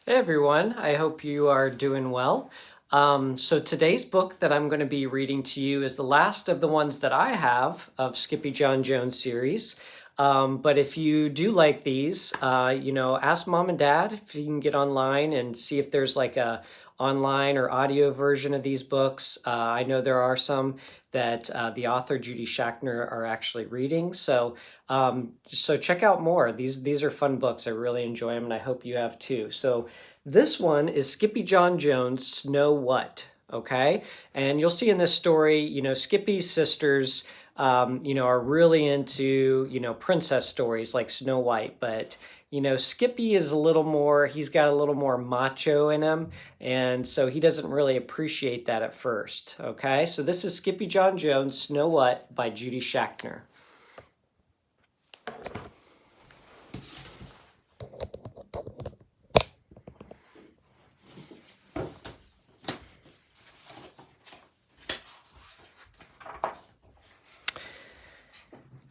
Hey everyone, I hope you are doing well. So today's book that I'm going to be reading to you is the last of the ones that I have of Skippy John Jones series. But if you do like these, ask mom and dad if you can get online and see if there's like a online or audio version of these books. I know there are some that the author Judy Schachner are actually reading. So check out more. These are fun books. I really enjoy them, and I hope you have too. So this one is Skippy John Jones' Snow What? Okay, and you'll see in this story, Skippy's sisters, are really into princess stories like Snow White, but Skippy is a little more. He's got a little more macho in him, and so he doesn't really appreciate that at first. Okay, so this is Skippy John Jones' Snow What by Judy Schachner.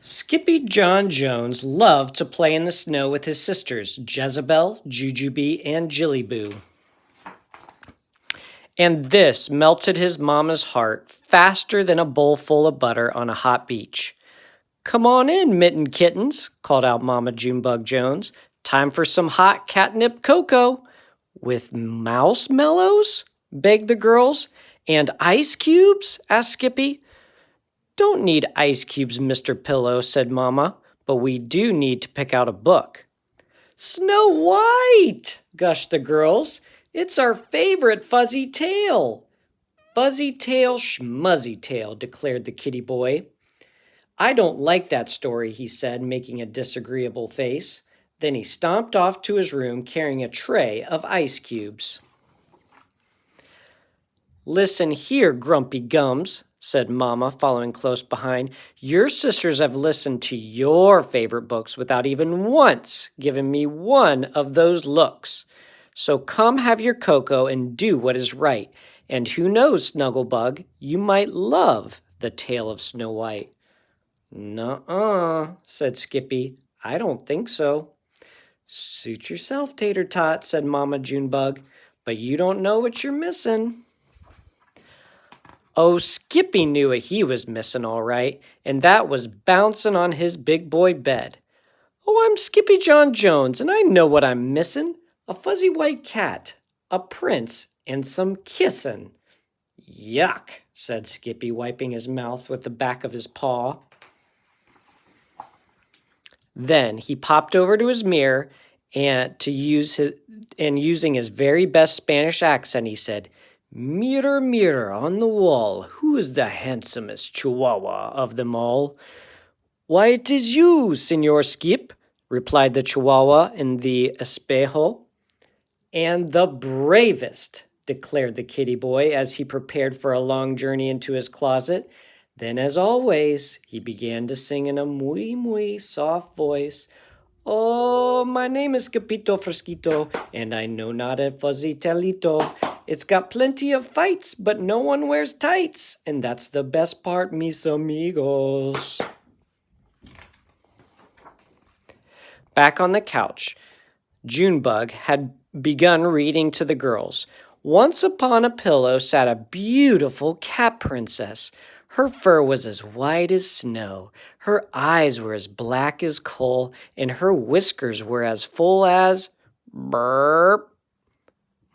Skippy John Jones loved to play in the snow with his sisters, Jezebel, Jujubee, and Jillyboo. And this melted his mama's heart faster than a bowl full of butter on a hot beach. Come on in, mitten kittens, called out Mama Junebug Jones. Time for some hot catnip cocoa. With marshmallows? Begged the girls. And ice cubes? Asked Skippy. Don't need ice cubes, Mr. Pillow, said Mama, but we do need to pick out a book. Snow White, gushed the girls. It's our favorite fuzzy tail. Fuzzy tail, schmuzzy tail, declared the kitty boy. I don't like that story, he said, making a disagreeable face. Then he stomped off to his room carrying a tray of ice cubes. Listen here, Grumpy Gums, said Mama, following close behind. Your sisters have listened to your favorite books without even once giving me one of those looks. So come have your cocoa and do what is right. And who knows, Snugglebug, you might love the tale of Snow White. Nuh-uh, said Skippy. I don't think so. Suit yourself, Tater Tot, said Mama Junebug, but you don't know what you're missing. Oh, Skippy knew what he was missing all right, and that was bouncing on his big boy bed. Oh, I'm Skippy John Jones, and I know what I'm missing. A fuzzy white cat, a prince, and some kissin'. Yuck, said Skippy, wiping his mouth with the back of his paw. Then he popped over to his mirror and using his very best Spanish accent, he said, Mirror, mirror on the wall, who is the handsomest chihuahua of them all? Why, it is you, Senor Skip, replied the chihuahua in the espejo. And the bravest, declared the kitty boy as he prepared for a long journey into his closet. Then, as always, he began to sing in a muy soft voice. Oh, my name is Capito Fresquito, and I know not a fuzzy tailito. It's got plenty of fights, but no one wears tights, and that's the best part, mis amigos. Back on the couch, Junebug had begun reading to the girls. Once upon a pillow sat a beautiful cat princess. Her fur was as white as snow, her eyes were as black as coal, and her whiskers were as full as burp.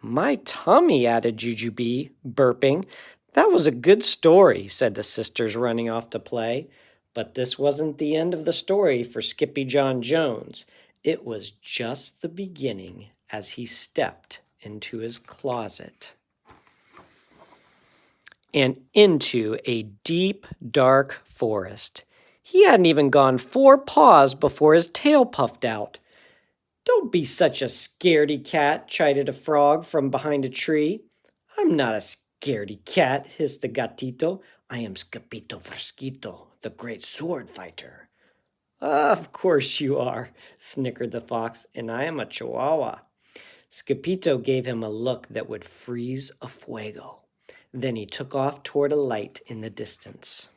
My tummy, added Jujubee, burping. That was a good story, said the sisters, running off to play. But this wasn't the end of the story for Skippy John Jones. It was just the beginning as he stepped into his closet and into a deep, dark forest. He hadn't even gone 4 paws before his tail puffed out. Don't be such a scaredy cat, chided a frog from behind a tree. I'm not a scaredy cat, hissed the gatito. I am Scapito Fresquito, the great sword fighter. Of course you are, snickered the fox, and I am a chihuahua. Scapito gave him a look that would freeze a fuego. Then he took off toward a light in the distance.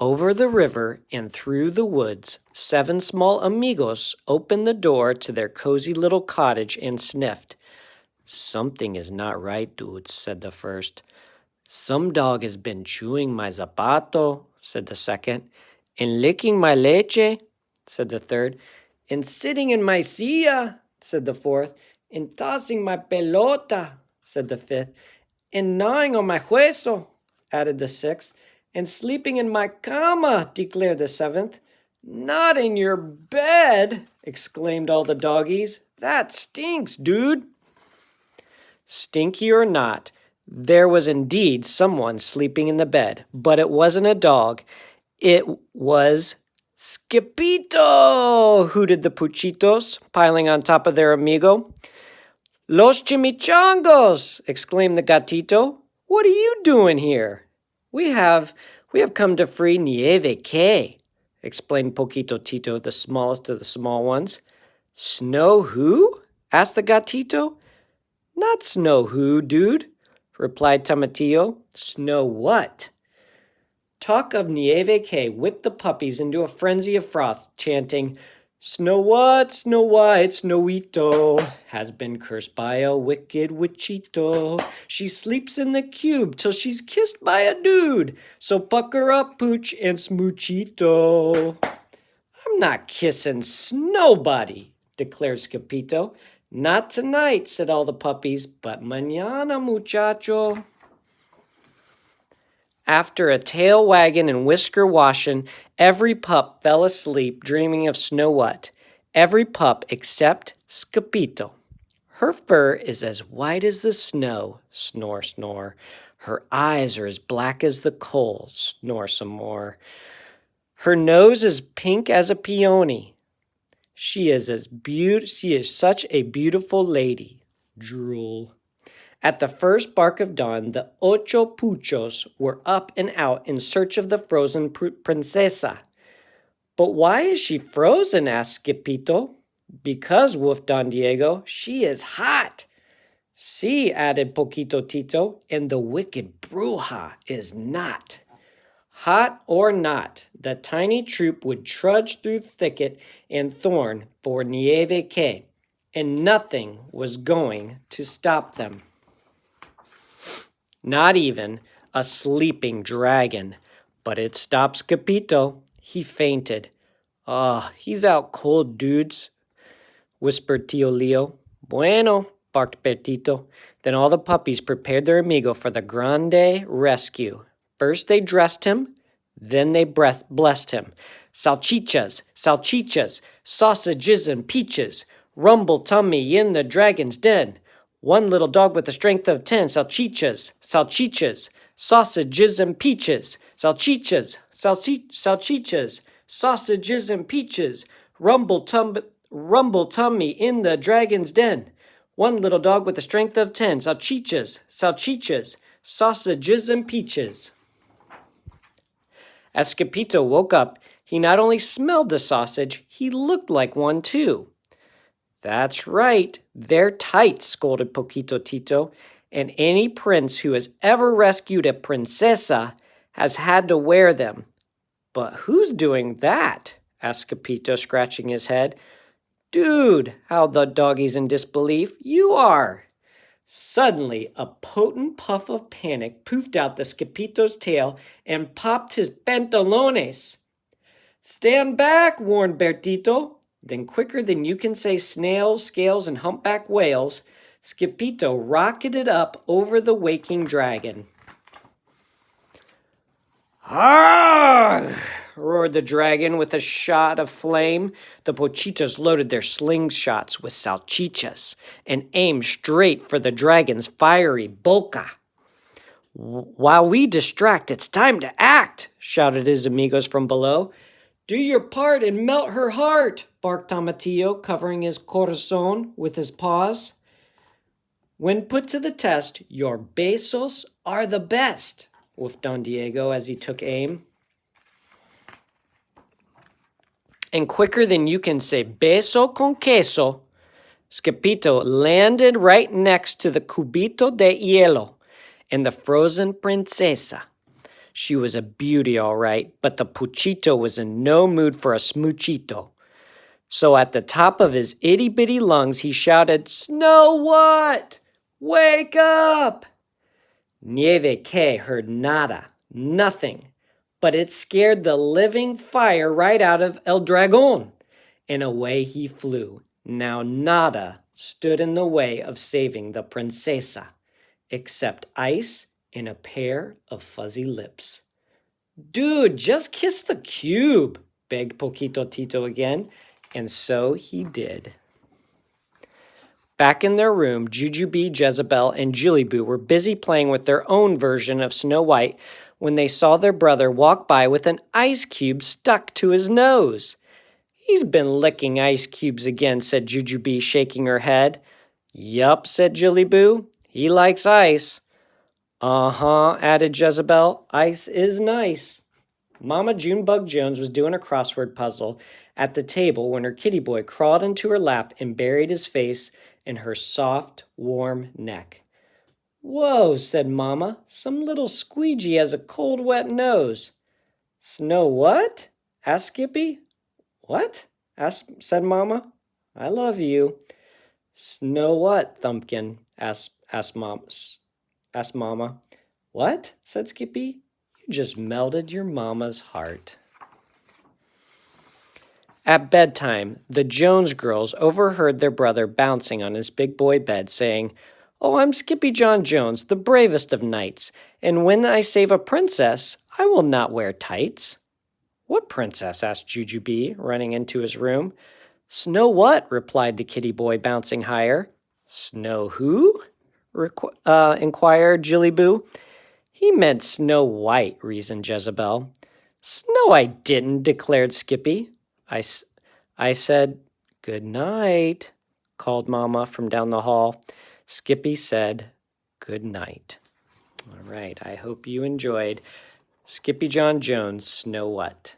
Over the river and through the woods, 7 small amigos opened the door to their cozy little cottage and sniffed. Something is not right, dudes, said the first. Some dog has been chewing my zapato, said the second. And licking my leche, said the third. And sitting in my silla, said the fourth. And tossing my pelota, said the fifth. And gnawing on my hueso, added the sixth. And sleeping in my cama, declared the seventh. Not in your bed, exclaimed all the doggies. That stinks, dude. Stinky or not, there was indeed someone sleeping in the bed, but it wasn't a dog. It was Skippito, hooted the Puchitos, piling on top of their amigo. Los chimichangos, exclaimed the gatito. What are you doing here? We have come to free Nieve K, explained Poquito Tito, the smallest of the small ones. Snow who? Asked the gatito. Not snow who, dude, replied Tomatillo. Snow what? Talk of Nieve K whipped the puppies into a frenzy of froth, chanting, Snow what, Snow White, Snowito, has been cursed by a wicked witchito. She sleeps in the cube till she's kissed by a dude, so pucker up, Pooch and Smoochito. I'm not kissing nobody, declared Scapito. Not tonight, said all the puppies, but mañana, muchacho. After a tail wagging and whisker washing, every pup fell asleep dreaming of Snow What. Every pup except Scapito. Her fur is as white as the snow, snore, snore. Her eyes are as black as the coal, snore some more. Her nose is pink as a peony. She is such a beautiful lady, drool. At the first bark of dawn, the ocho puchos were up and out in search of the frozen princesa. But why is she frozen? Asked Skipito. Because, woofed Don Diego, she is hot. See, added Poquito Tito, and the wicked bruja is not. Hot or not, the tiny troop would trudge through thicket and thorn for Nieve K, and nothing was going to stop them. Not even a sleeping dragon, but it stopped Scapito. He fainted. He's out cold, dudes, whispered Tio Leo. Bueno, barked Bertito. Then all the puppies prepared their amigo for the grande rescue. First they dressed him, then they blessed him. Salchichas, salchichas, sausages and peaches, rumble tummy in the dragon's den. One little dog with the strength of 10, salchichas, salchichas, sausages and peaches, salchichas, salchichas, sausages and peaches, rumble tummy in the dragon's den. One little dog with the strength of 10, salchichas, salchichas, sausages and peaches. As Scapito woke up, he not only smelled the sausage, he looked like one too. That's right, they're tight, scolded Poquito Tito, and any prince who has ever rescued a princesa has had to wear them. But who's doing that? Asked Scapito, scratching his head. Dude, howled the doggies in disbelief, you are. Suddenly, a potent puff of panic poofed out the Scapito's tail and popped his pantalones. Stand back, warned Bertito. Then quicker than you can say snails, scales, and humpback whales, Scapito rocketed up over the waking dragon. Arrgh! Roared the dragon with a shot of flame. The pochitos loaded their slingshots with salchichas and aimed straight for the dragon's fiery boca. While we distract, it's time to act, shouted his amigos from below. Do your part and melt her heart, barked Tomatillo, covering his corazon with his paws. When put to the test, your besos are the best, woofed Don Diego as he took aim. And quicker than you can say beso con queso, Scapito landed right next to the cubito de hielo and the frozen princesa. She was a beauty, all right, but the Puchito was in no mood for a smoochito. So at the top of his itty-bitty lungs, he shouted, "Snow what? Wake up!" Nieve que heard nada, nothing, but it scared the living fire right out of El Dragon, and away he flew. Now nada stood in the way of saving the princesa, except ice and a pair of fuzzy lips. "Dude, just kiss the cube," begged Poquito Tito again, and so he did. Back in their room, Jujubee, Jezebel, and Jillyboo were busy playing with their own version of Snow White when they saw their brother walk by with an ice cube stuck to his nose. "He's been licking ice cubes again," said Jujubee, shaking her head. "Yup," said Jillyboo. "He likes ice." "Uh-huh," added Jezebel. "Ice is nice." Mama Junebug Jones was doing a crossword puzzle at the table when her kitty boy crawled into her lap and buried his face in her soft, warm neck. "Whoa," said Mama. "Some little squeegee has a cold, wet nose." "Snow what?" asked Skippy. "What?" said Mama. "I love you." "Snow what, Thumpkin?" asked Mama. "What?" said Skippy. "You just melted your mama's heart." At bedtime, the Jones girls overheard their brother bouncing on his big boy bed, saying, "Oh, I'm Skippy John Jones, the bravest of knights, and when I save a princess, I will not wear tights." "What princess?" asked Jujubee, running into his room. "Snow what?" replied the kitty boy, bouncing higher. "Snow who?" inquired Jillyboo. "He meant Snow White," reasoned Jezebel. "Snow I didn't," declared Skippy. I said, "Good night," called Mama from down the hall. Skippy said, "Good night." All right, I hope you enjoyed Skippy John Jones' Snow What?